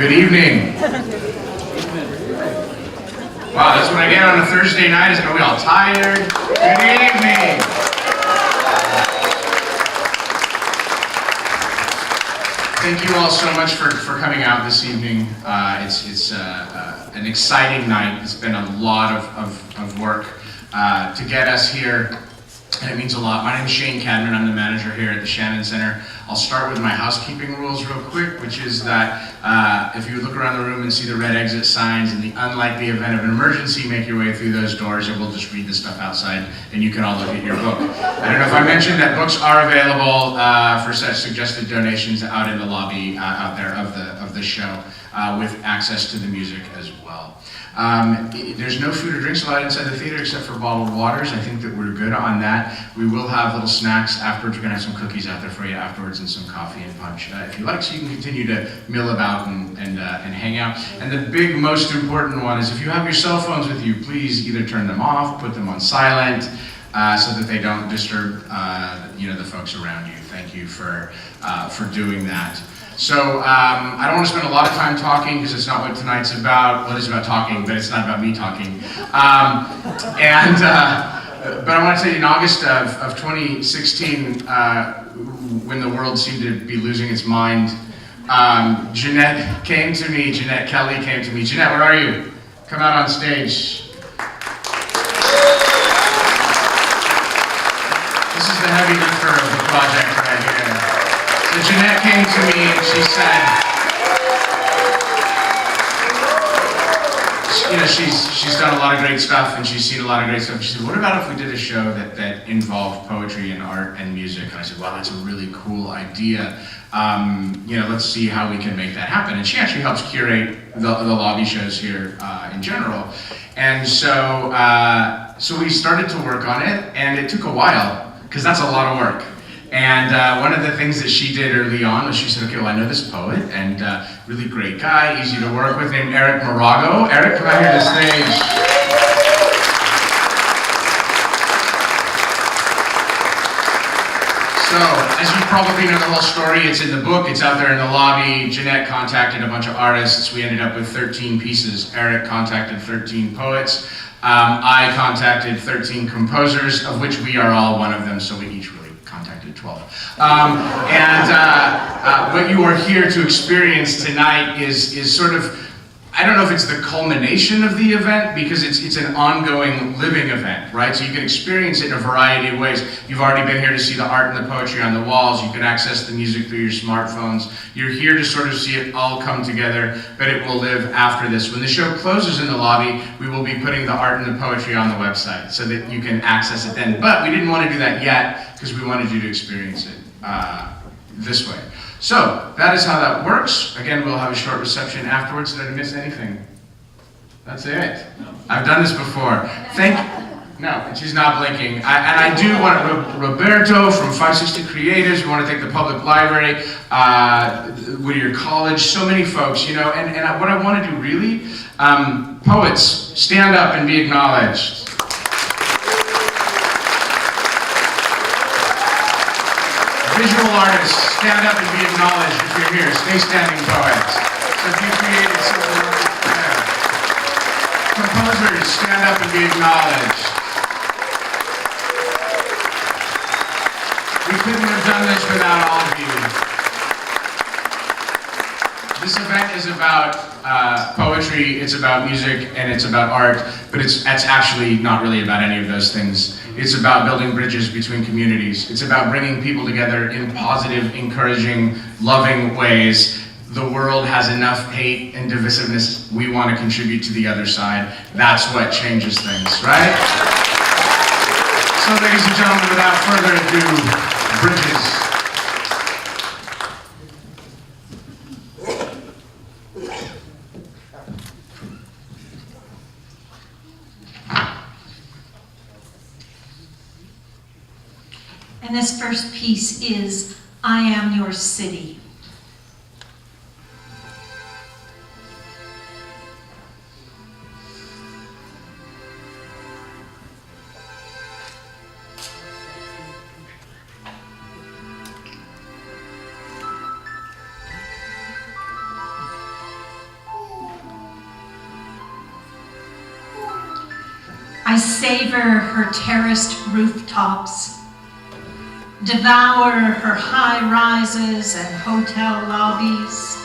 Good evening. Wow, that's what I get on a Thursday night, is are we all tired? Good evening. Thank you all so much for coming out this evening. It's an exciting night. It's been a lot of work to get us here, and it means a lot. My name is Shane Cadman. I'm the manager here at the Shannon Center. I'll start with my housekeeping rules real quick, which is that if you look around the room and see the red exit signs, in the unlikely event of an emergency, make your way through those doors, and we'll just read the stuff outside, and you can all look at your book. I don't know if I mentioned that books are available for such suggested donations out in the lobby out there of the show, with access to the music as well. There's no food or drinks allowed inside the theater except for bottled waters. I think that we're good on that. We will have little snacks afterwards. We're going to have some cookies out there for you afterwards and some coffee and punch if you like, so you can continue to mill about and hang out. And the big, most important one is if you have your cell phones with you, please either turn them off, put them on silent, so that they don't disturb the folks around you. Thank you for doing that. So I don't want to spend a lot of time talking because it's not what tonight's about. Well, it is about talking, but it's not about me talking. But I want to tell you, in August of 2016, when the world seemed to be losing its mind, Jeanette Kelly came to me. Jeanette, where are you? Come out on stage. This is the heavy lifter of the project right here. So Jeanette came to me and she said, she's done a lot of great stuff and she's seen a lot of great stuff. She said, what about if we did a show that involved poetry and art and music? And I said, wow, that's a really cool idea. Let's see how we can make that happen. And she actually helps curate the lobby shows here in general. And so we started to work on it, and it took a while because that's a lot of work. And one of the things that she did early on was she said, okay, well, I know this poet, and really great guy, easy to work with, named Eric Morago. Eric, come out here to the stage. So, as you probably know the whole story, it's in the book, it's out there in the lobby. Jeanette contacted a bunch of artists. We ended up with 13 pieces. Eric contacted 13 poets. I contacted 13 composers, of which we are all one of them, so we each really contacted 12. What you are here to experience tonight is sort of, I don't know if it's the culmination of the event, because it's an ongoing living event, right? So you can experience it in a variety of ways. You've already been here to see the art and the poetry on the walls. You can access the music through your smartphones. You're here to sort of see it all come together, but it will live after this. When the show closes in the lobby, we will be putting the art and the poetry on the website so that you can access it then. But we didn't want to do that yet because we wanted you to experience it this way. So, that is how that works. Again, we'll have a short reception afterwards. Did I miss anything? That's it. No. I've done this before. No, she's not blinking. I do want Roberto from 560 Creatives. We want to thank the Public Library, Whittier College, so many folks, and what I want to do really, poets, stand up and be acknowledged. Visual artists, stand up and be acknowledged if you're here. Stay standing, poets. So if you created something there. Composers, stand up and be acknowledged. We couldn't have done this without all of you. This event is about poetry, it's about music, and it's about art, but it's actually not really about any of those things. It's about building bridges between communities. It's about bringing people together in positive, encouraging, loving ways. The world has enough hate and divisiveness. We want to contribute to the other side. That's what changes things, right? So, ladies and gentlemen, without further ado, bridges. And this first piece is, I Am Your City. I savor her terraced rooftops, devour her high rises and hotel lobbies.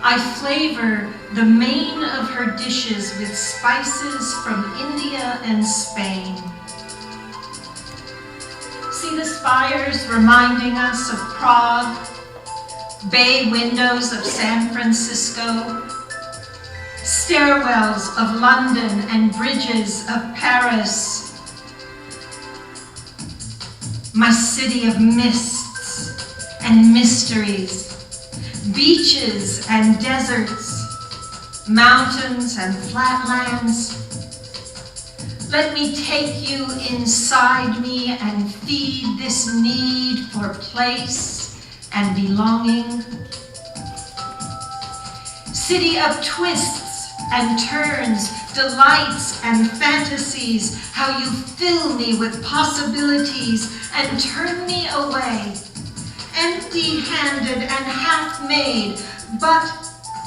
I flavor the main of her dishes with spices from India and Spain. See the spires reminding us of Prague, bay windows of San Francisco, stairwells of London and bridges of Paris. My city of mists and mysteries, beaches and deserts, mountains and flatlands. Let me take you inside me and feed this need for place and belonging. City of twists and turns, delights and fantasies, how you fill me with possibilities and turn me away, empty-handed and half-made, but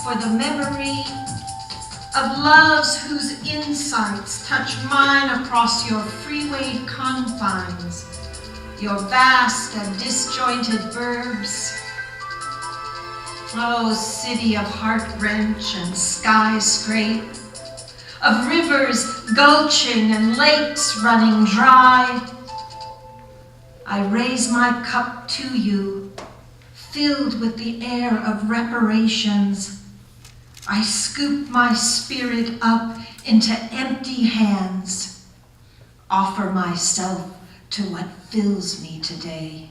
for the memory of loves whose insights touch mine across your freeway confines, your vast and disjointed burbs. Oh, city of heart-wrench and sky-scrape, of rivers gulching and lakes running dry, I raise my cup to you, filled with the air of reparations. I scoop my spirit up into empty hands, offer myself to what fills me today.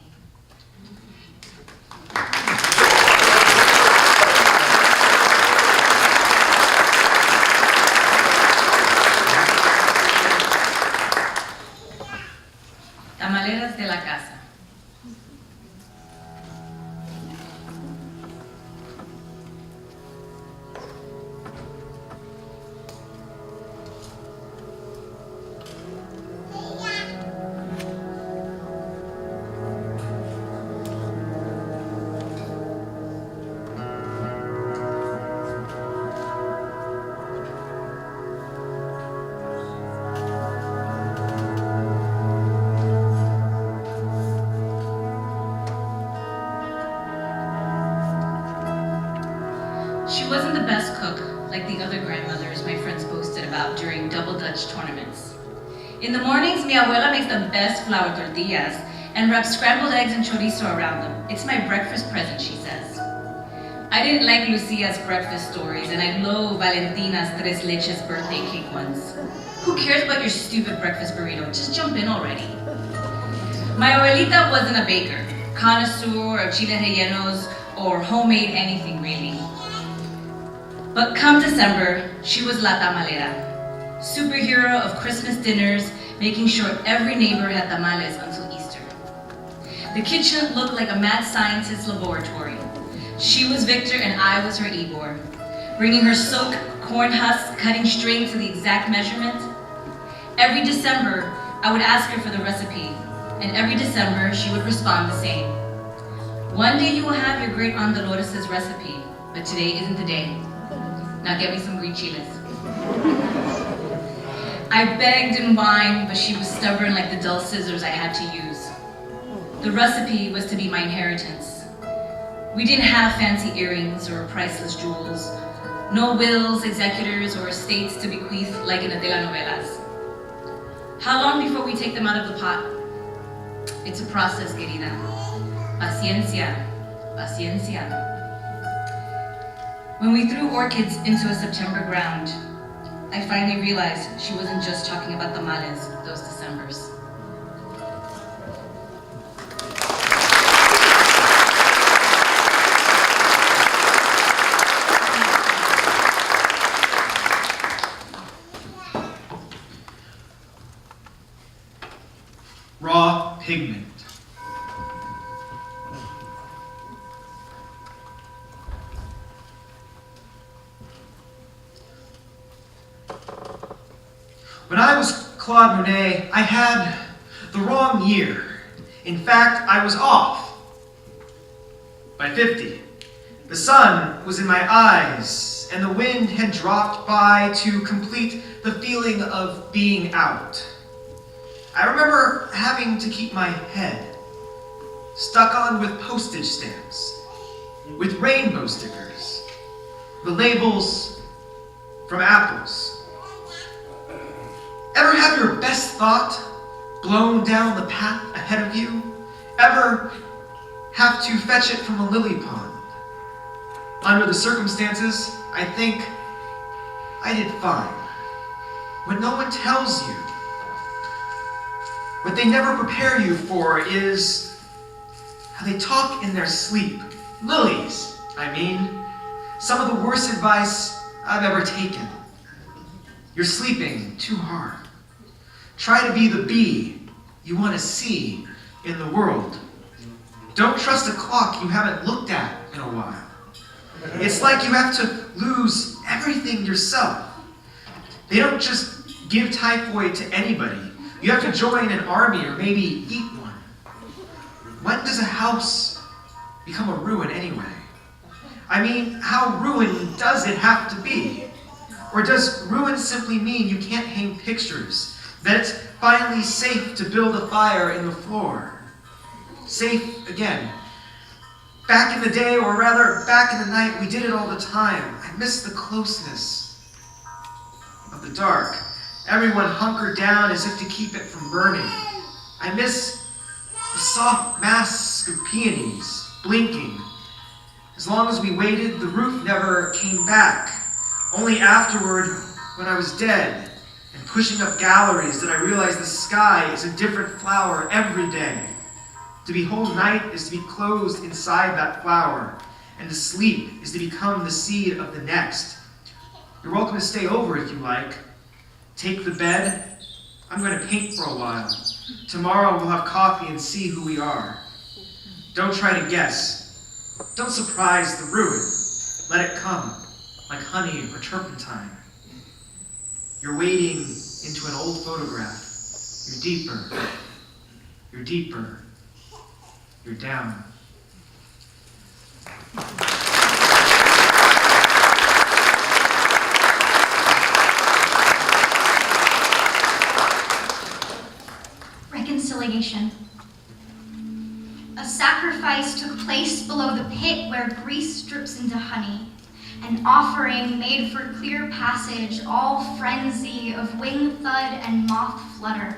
Tamaleras de la casa. She wasn't the best cook, like the other grandmothers my friends boasted about during double Dutch tournaments. In the mornings, mi abuela makes the best flour tortillas and wraps scrambled eggs and chorizo around them. It's my breakfast present, she says. I didn't like Lucia's breakfast stories, and I loathe Valentina's tres leches birthday cake ones. Who cares about your stupid breakfast burrito? Just jump in already. My abuelita wasn't a baker, connoisseur of chile rellenos, or homemade anything really. But come December, she was La Tamalera, superhero of Christmas dinners, making sure every neighbor had tamales until Easter. The kitchen looked like a mad scientist's laboratory. She was Victor and I was her Igor, bringing her soaked corn husks, cutting straight to the exact measurement. Every December, I would ask her for the recipe, and every December, she would respond the same. One day you will have your great Aunt Dolores' recipe, but today isn't the day. Now get me some green chiles. I begged and whined, but she was stubborn like the dull scissors I had to use. The recipe was to be my inheritance. We didn't have fancy earrings or priceless jewels, no wills, executors, or estates to bequeath like in the telenovelas. How long before we take them out of the pot? It's a process, querida. Paciencia, paciencia. When we threw orchids into a September ground, I finally realized she wasn't just talking about tamales those Decembers. Raw pigment. When I was Claude Monet, I had the wrong year. In fact, I was off by 50. The sun was in my eyes and the wind had dropped by to complete the feeling of being out. I remember having to keep my head stuck on with postage stamps, with rainbow stickers, the labels from apples. Ever have your best thought blown down the path ahead of you? Ever have to fetch it from a lily pond? Under the circumstances, I think I did fine. What no one tells you, what they never prepare you for, is how they talk in their sleep. Lilies, I mean. Some of the worst advice I've ever taken. You're sleeping too hard. Try to be the bee you want to see in the world. Don't trust a clock you haven't looked at in a while. It's like you have to lose everything yourself. They don't just give typhoid to anybody. You have to join an army or maybe eat one. When does a house become a ruin anyway? I mean, how ruined does it have to be? Or does ruin simply mean you can't hang pictures? That it's finally safe to build a fire in the floor? Safe again. Back in the day, or rather back in the night, we did it all the time. I miss the closeness of the dark. Everyone hunkered down as if to keep it from burning. I miss the soft masks of peonies blinking. As long as we waited, the roof never came back. Only afterward, when I was dead and pushing up galleries, did I realize the sky is a different flower every day. To behold night is to be closed inside that flower, and to sleep is to become the seed of the next. You're welcome to stay over if you like. Take the bed. I'm going to paint for a while. Tomorrow we'll have coffee and see who we are. Don't try to guess. Don't surprise the ruin. Let it come, like honey or turpentine. You're wading into an old photograph. You're deeper. You're deeper. You're down. Reconciliation. A sacrifice took place below the pit where grease drips into honey. An offering made for clear passage, all frenzy of wing thud and moth flutter.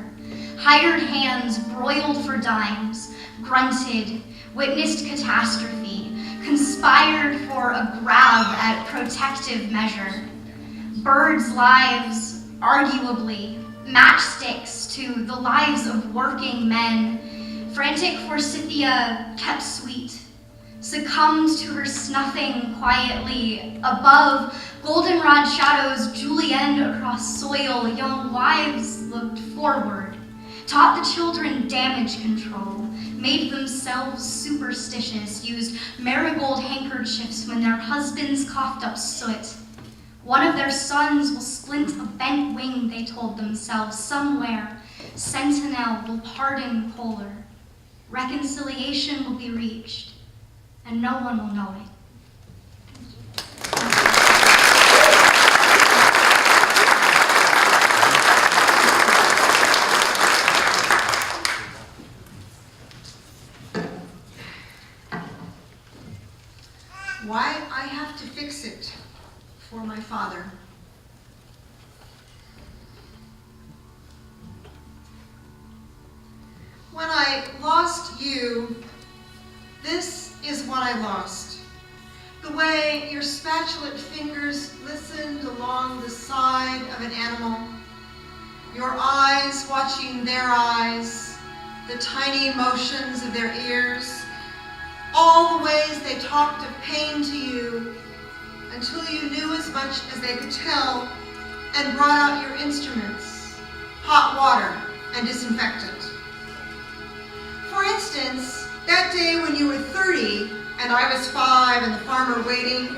Hired hands broiled for dimes, grunted, witnessed catastrophe, conspired for a grab at protective measure. Birds' lives, arguably, matchsticks to the lives of working men. Frantic forsythia kept sweet, succumbed to her snuffing quietly. Above, goldenrod shadows julienned across soil. Young wives looked forward, taught the children damage control, made themselves superstitious, used marigold handkerchiefs when their husbands coughed up soot. One of their sons will splint a bent wing, they told themselves. Somewhere, Sentinel will pardon Kohler. Reconciliation will be reached, and no one will know it. Why I have to fix it for my father. When I lost you, this is what I lost. The way your spatulate fingers listened along the side of an animal, your eyes watching their eyes, the tiny motions of their ears, all the ways they talked of pain to you until you knew as much as they could tell and brought out your instruments, hot water and disinfectant. For instance, that day when you were 30 and I was 5 and the farmer waiting,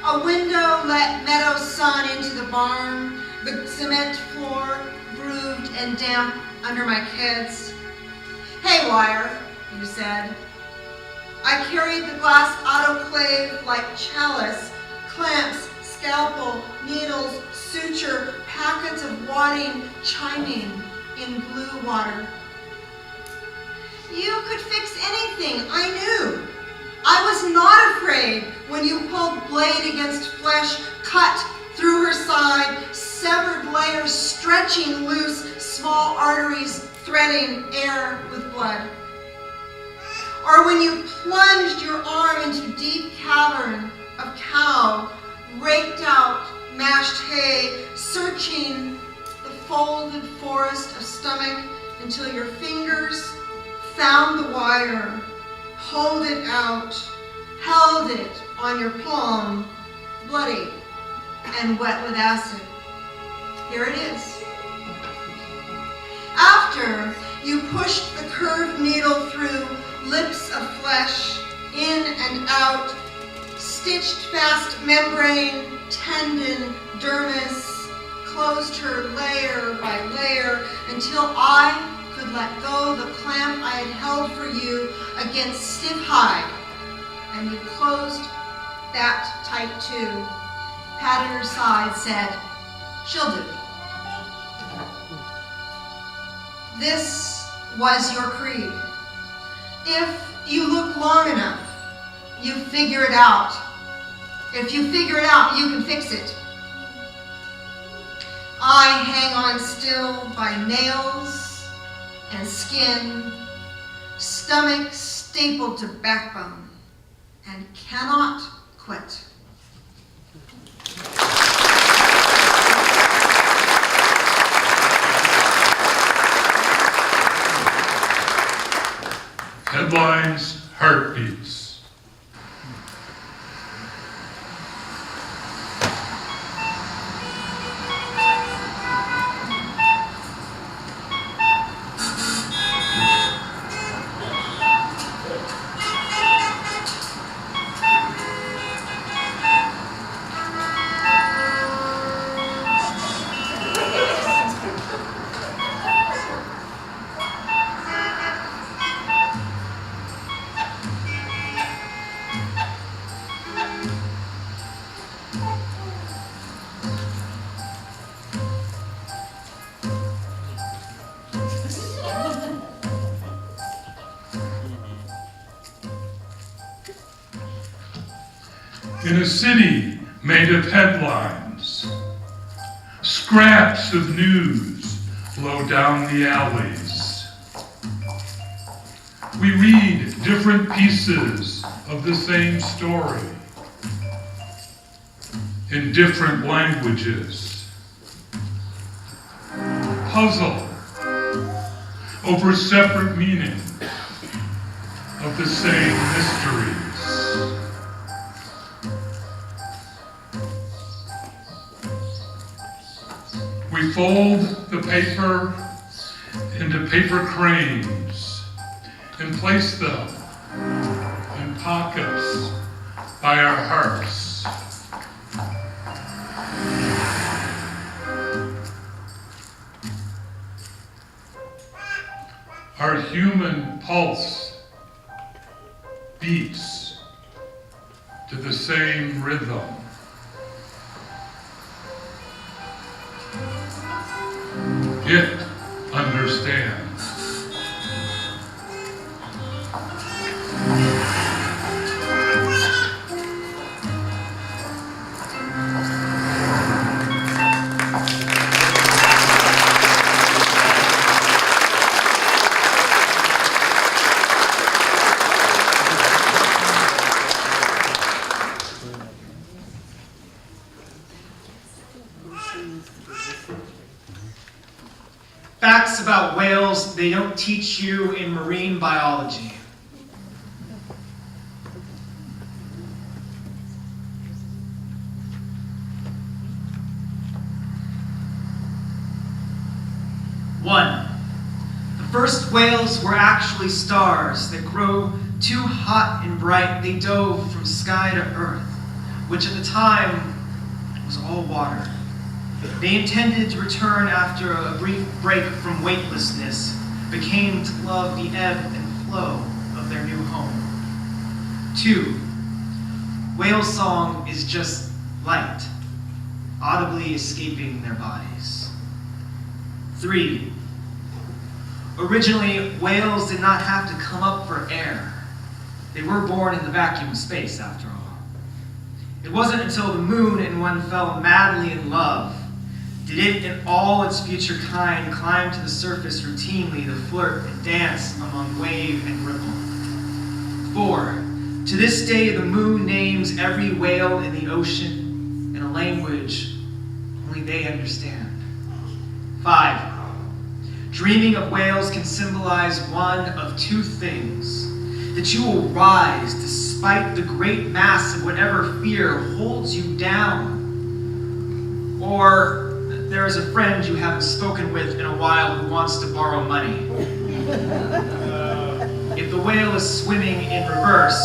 a window let meadow sun into the barn, the cement floor grooved and damp under my kids. "Haywire," you said. I carried the glass autoclave like chalice, clamps scalpel, needles, suture, packets of wadding chiming in blue water. You could fix anything, I knew. I was not afraid when you pulled blade against flesh, cut through her side, severed layers stretching loose, small arteries threading air with blood. Or when you plunged your arm into deep cavern of cow, raked out mashed hay, searching the folded forest of stomach until your fingers found the wire, pulled it out, held it on your palm, bloody and wet with acid. Here it is. After you pushed the curved needle through lips of flesh, in and out, stitched fast membrane, tendon, dermis, closed her layer by layer until I could let go the clamp I had held for you against stiff hide, and you closed that tight too. Patted her side, said, "She'll do." This was your creed. If you look long enough, you figure it out. If you figure it out, you can fix it. I hang on still by nails and skin, stomach stapled to backbone, and cannot quit. Headlines, heartbeats. In a city made of headlines, scraps of news flow down the alleys. We read different pieces of the same story in different languages. Puzzle over separate meaning of the same mysteries. We fold the paper into paper cranes and place them in pockets by our hearts. Our human pulse beats to the same rhythm. It understands. Facts about whales they don't teach you in marine biology. One, the first whales were actually stars that grow too hot and bright. They dove from sky to earth, which at the time was all water. They intended to return after a brief break from weightlessness, but came to love the ebb and flow of their new home. 2, whale song is just light. audibly escaping their bodies. 3. Originally, whales did not have to come up for air. They were born in the vacuum of space, after all. It wasn't until the moon and one fell madly in love did it and all its future kind climb to the surface routinely to flirt and dance among wave and ripple. 4. To this day, the moon names every whale in the ocean in a language only they understand. 5. Dreaming of whales can symbolize one of two things: that you will rise despite the great mass of whatever fear holds you down, or there is a friend you haven't spoken with in a while who wants to borrow money. If the whale is swimming in reverse,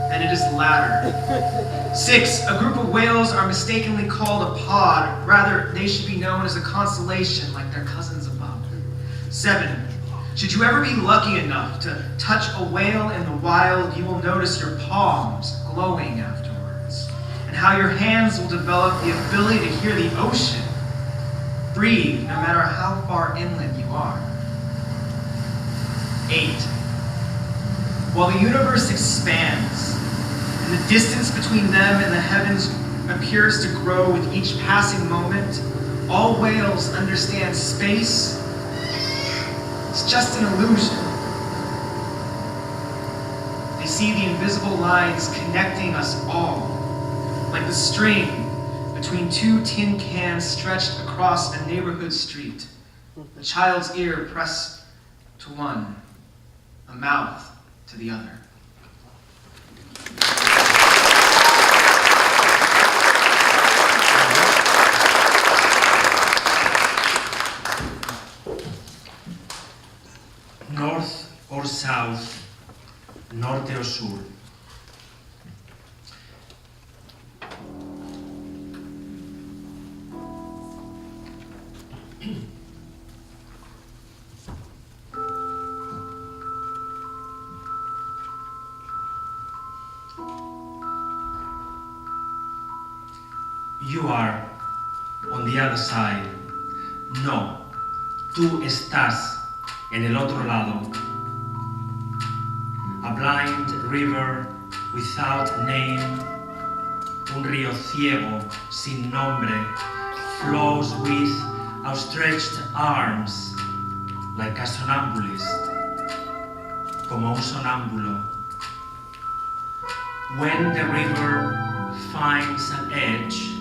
then it is the latter. 6, a group of whales are mistakenly called a pod. Rather, they should be known as a constellation like their cousins above. 7, should you ever be lucky enough to touch a whale in the wild, you will notice your palms glowing afterwards, and how your hands will develop the ability to hear the ocean breathe no matter how far inland you are. 8, while the universe expands, and the distance between them and the heavens appears to grow with each passing moment, all whales understand space is just an illusion. They see the invisible lines connecting us all, like the string between two tin cans stretched across a neighborhood street, a child's ear pressed to one, a mouth to the other. North or south, norte o sur. You are on the other side. No, tú estás en el otro lado. A blind river without name, un río ciego sin nombre, flows with outstretched arms, like a somnambulist, como un sonámbulo. When the river finds an edge,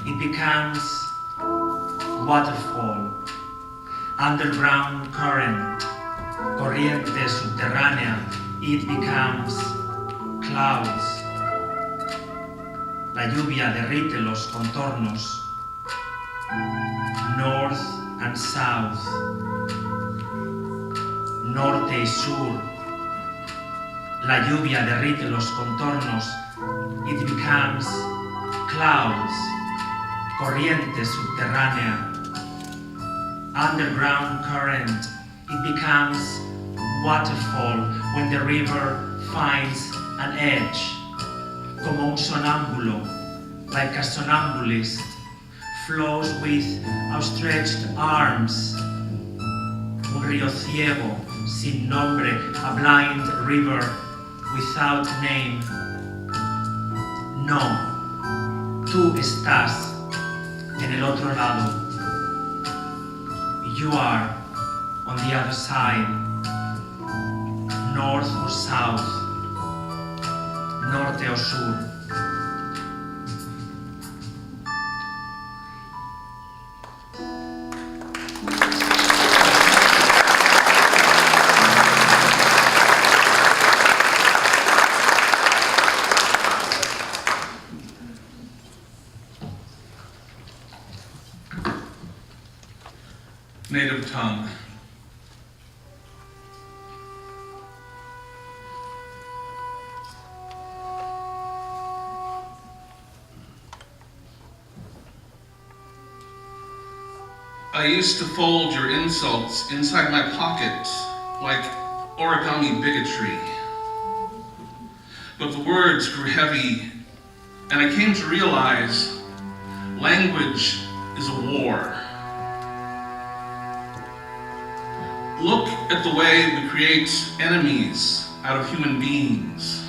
it becomes waterfall, underground current, corriente subterránea, it becomes clouds. La lluvia derrite los contornos, north and south, norte y sur. La lluvia derrite los contornos, it becomes clouds, corriente subterránea, underground current, it becomes waterfall when the river finds an edge, como un sonámbulo, like a somnambulist, flows with outstretched arms, un río ciego, sin nombre, a blind river without name. No, tú estás en el otro lado. You are on the other side, north or south, norte o sur. Native tongue. I used to fold your insults inside my pocket like origami bigotry. But the words grew heavy, and I came to realize Language is a war. Look at the way we create enemies out of human beings.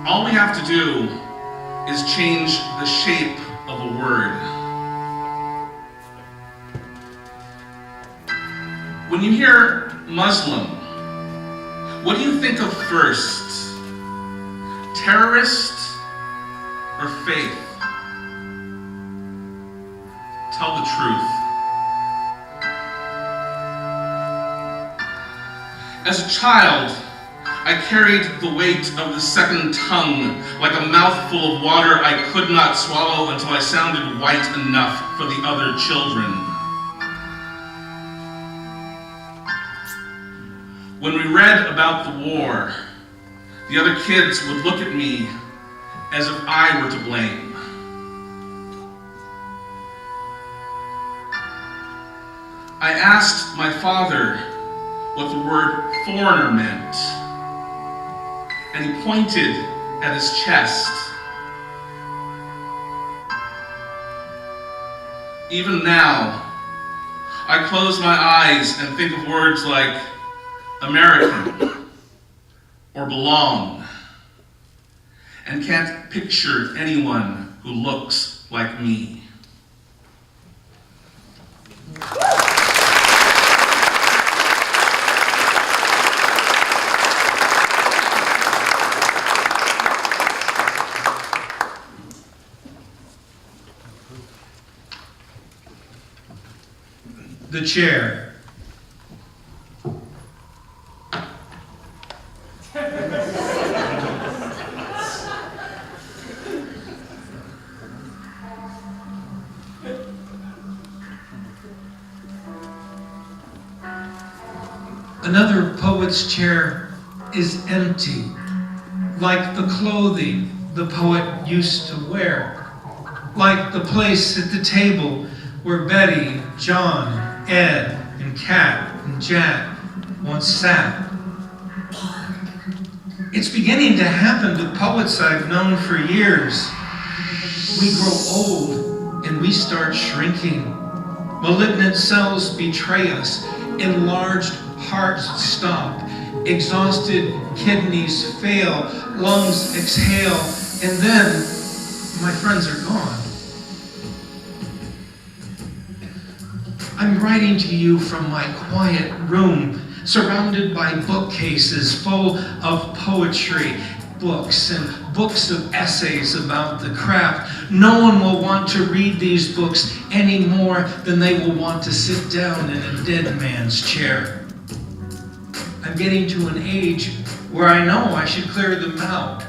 All we have to do is change the shape of a word. When you hear Muslim, what do you think of first? Terrorist or faith? Tell the truth. As a child, I carried the weight of the second tongue like a mouthful of water I could not swallow until I sounded white enough for the other children. When we read about the war, the other kids would look at me as if I were to blame. I asked my father what the word foreigner meant, and he pointed at his chest. Even now, I close my eyes and think of words like American or belong, and can't picture anyone who looks like me. The chair. Another poet's chair is empty, like the clothing the poet used to wear, like the place at the table where Betty, John, Ed, and Kat, and Jack once sat. It's beginning to happen to poets I've known for years. We grow old and we start shrinking. Malignant cells betray us, enlarged hearts stop, exhausted kidneys fail, lungs exhale, and then my friends are gone. I'm writing to you from my quiet room, surrounded by bookcases full of poetry, books and books of essays about the craft. No one will want to read these books any more than they will want to sit down in a dead man's chair. I'm getting to an age where I know I should clear them out,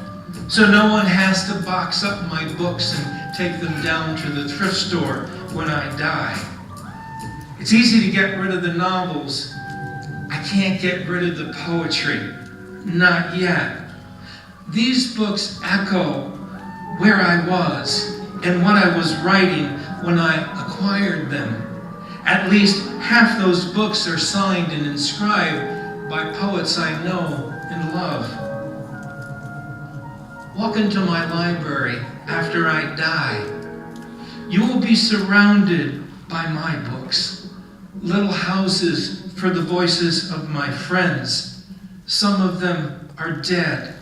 so no one has to box up my books and take them down to the thrift store when I die. It's easy to get rid of the novels. I can't get rid of the poetry. Not yet. These books echo where I was and what I was writing when I acquired them. At least half those books are signed and inscribed by poets I know and love. Walk into my library after I die. You will be surrounded by my books. Little houses for the voices of my friends. Some of them are dead.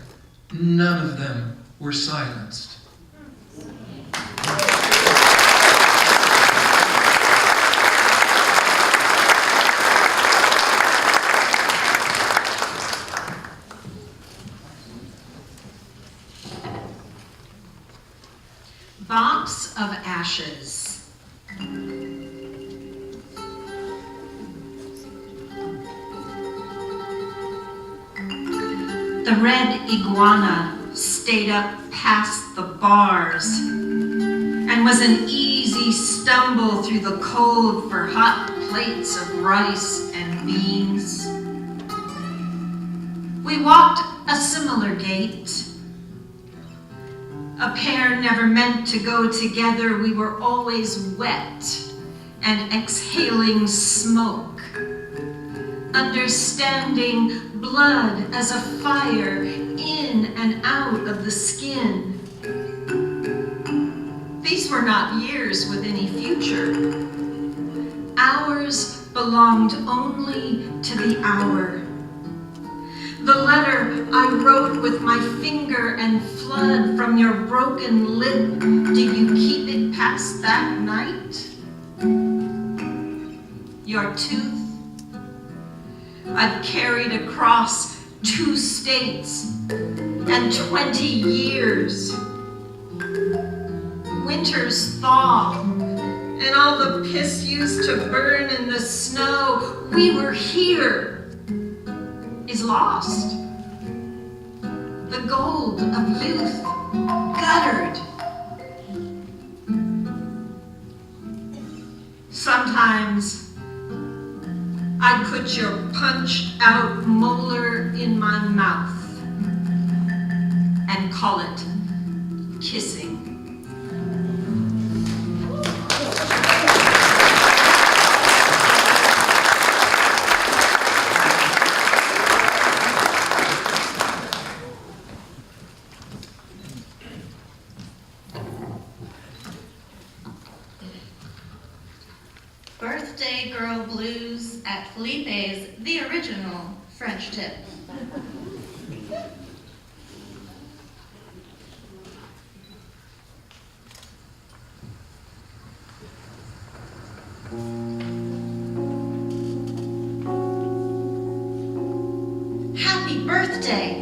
None of them were silenced. Box of Ashes. The red iguana stayed up past the bars and was an easy stumble through the cold for hot plates of rice and beans. We walked a similar gait. A pair never meant to go together. We were always wet and exhaling smoke, understanding blood as a fire in and out of the skin. These were not years with any future. Hours belonged only to the hour. The letter I wrote with my finger and flood from your broken lip, do you keep it past that night? Your tooth I've carried across 2 states and 20 years. Winters thaw, and all the piss used to burn in the snow, we were here, is lost. The gold of youth guttered. Sometimes I'd put your punched out molar in my mouth and call it kissing. Birthday Girl Blues at Felipe's The Original French Tip. Happy birthday!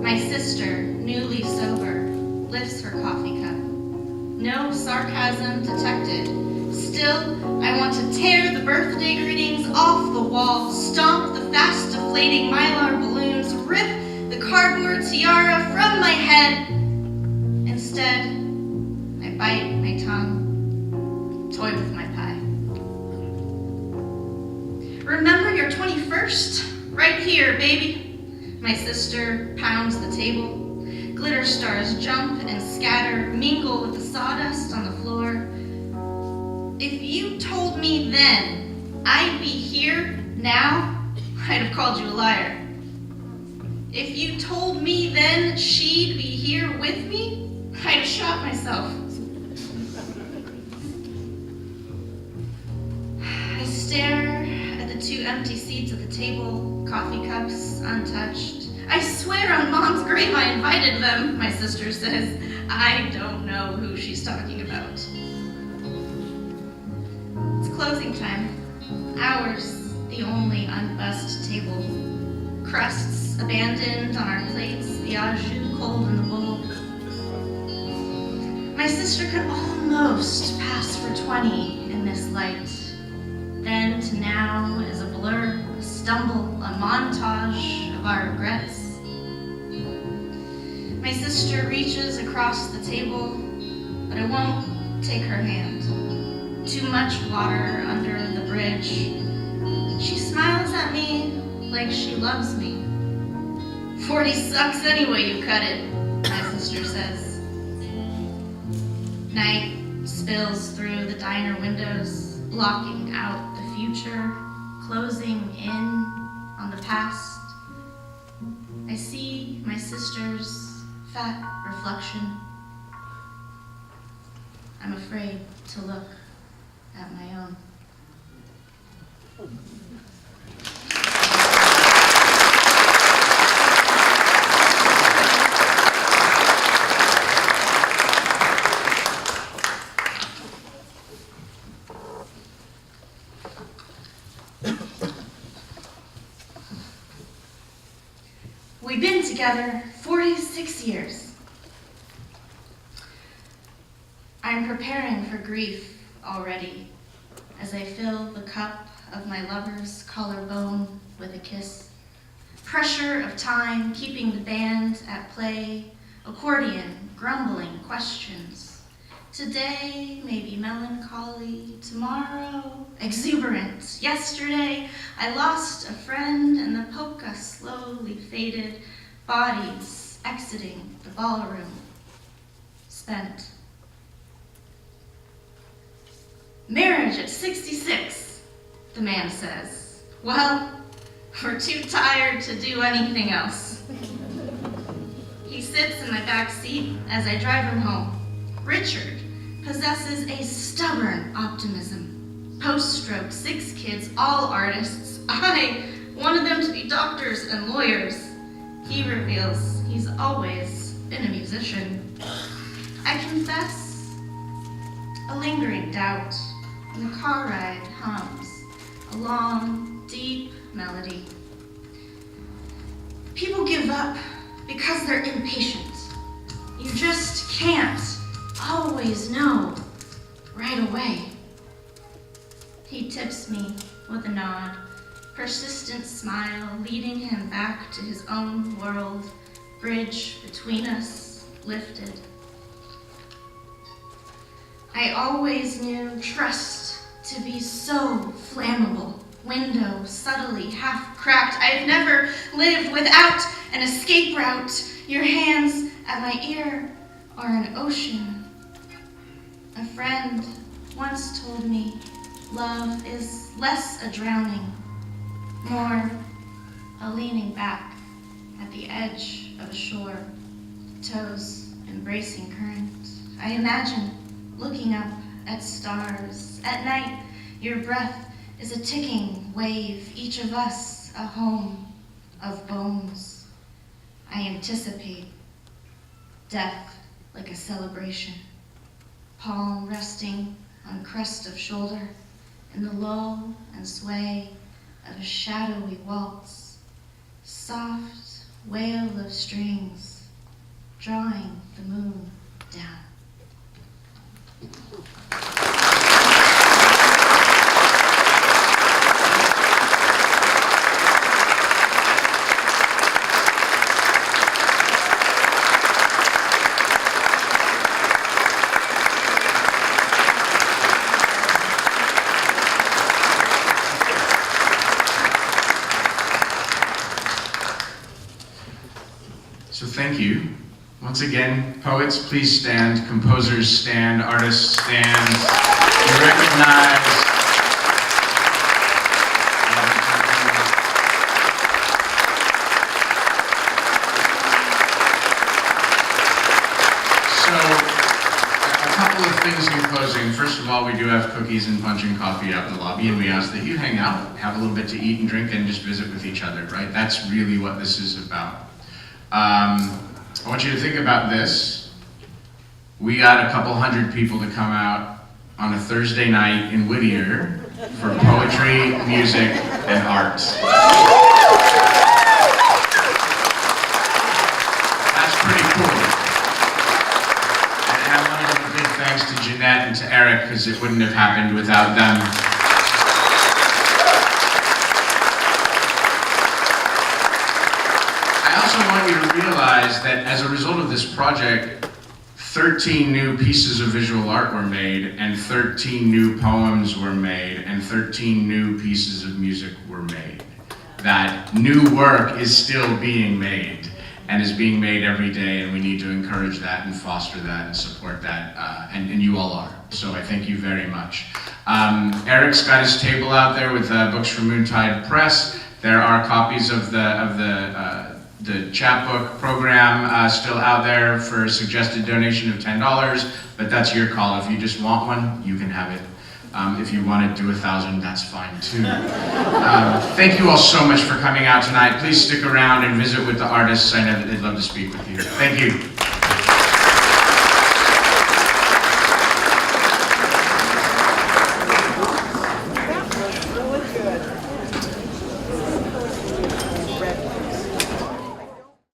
My sister, newly sober, lifts her coffee cup. No sarcasm detected. Still, I want to tear the birthday greetings off the wall, stomp the fast deflating mylar balloons, rip the cardboard tiara from my head. Instead, I bite my tongue, toy with my pie. Remember your 21st? Right here, baby. My sister pounds the table. Glitter stars jump and scatter, mingle with the sawdust on the floor. If you told me then I'd be here now, I'd have called you a liar. If you told me then she'd be here with me, I'd have shot myself. I stare at the 2 empty seats at the table, coffee cups untouched. I swear on Mom's grave I invited them, my sister says. I don't know who she's talking about. It's closing time. Ours, the only unbussed table. Crusts abandoned on our plates, the au jus cold in the bowl. My sister could almost pass for 20 in this light. Then to now is a blur, a stumble, a montage of our regrets. My sister reaches across the table, but I won't take her hand. Too much water under the bridge. She smiles at me like she loves me. 40 sucks any way you cut it, my sister says. Night spills through the diner windows, blocking out the future, closing in on the past. I see my sister's fat reflection. I'm afraid to look at my own. We've been together 46 years. I'm preparing for grief already as I fill the cup of my lover's collarbone with a kiss. Pressure of time keeping the band at play, accordion grumbling questions. Today, maybe melancholy, tomorrow, exuberant. Yesterday, I lost a friend and the polka slowly faded, bodies exiting the ballroom, spent. Marriage at 66, the man says. Well, we're too tired to do anything else. He sits in my back seat as I drive him home. Richard, possesses a stubborn optimism. Post-stroke, 6 kids, all artists. I wanted them to be doctors and lawyers. He reveals he's always been a musician. I confess a lingering doubt, and the car ride hums a long, deep melody. People give up because they're impatient. You just can't always know right away. He tips me with a nod, persistent smile leading him back to his own world, bridge between us lifted. I always knew trust to be so flammable. Window subtly half cracked. I've never lived without an escape route. Your hands at my ear are an ocean. A friend once told me love is less a drowning, more a leaning back at the edge of a shore, toes embracing current. I imagine looking up at stars. At night, your breath is a ticking wave, each of us a home of bones. I anticipate death like a celebration, palm resting on crest of shoulder in the lull and sway of a shadowy waltz, soft wail of strings drawing the moon down. So thank you. Once again, poets, please stand. Composers, stand. Artists, stand. Be recognized. So, a couple of things in closing. First of all, we do have cookies and punch and coffee out in the lobby, and we ask that you hang out, have a little bit to eat and drink, and just visit with each other, right? That's really what this is about. I want you to think about this. We got a couple hundred people to come out on a Thursday night in Whittier for poetry, music, and art. That's pretty cool. And I want to give a big thanks to Jeanette and to Eric, because it wouldn't have happened without them. I also want you to realize that as a result of this project, 13 new pieces of visual art were made, and 13 new poems were made, and 13 new pieces of music were made. That new work is still being made, and is being made every day, and we need to encourage that and foster that and support that, and you all are. So I thank you very much. Eric's got his table out there with books from Moontide Press. There are copies of the chapbook program still out there for a suggested donation of $10, but that's your call. If you just want one, you can have it. If you want to do 1,000, that's fine too. Thank you all so much for coming out tonight. Please stick around and visit with the artists. I know that they'd love to speak with you. Thank you.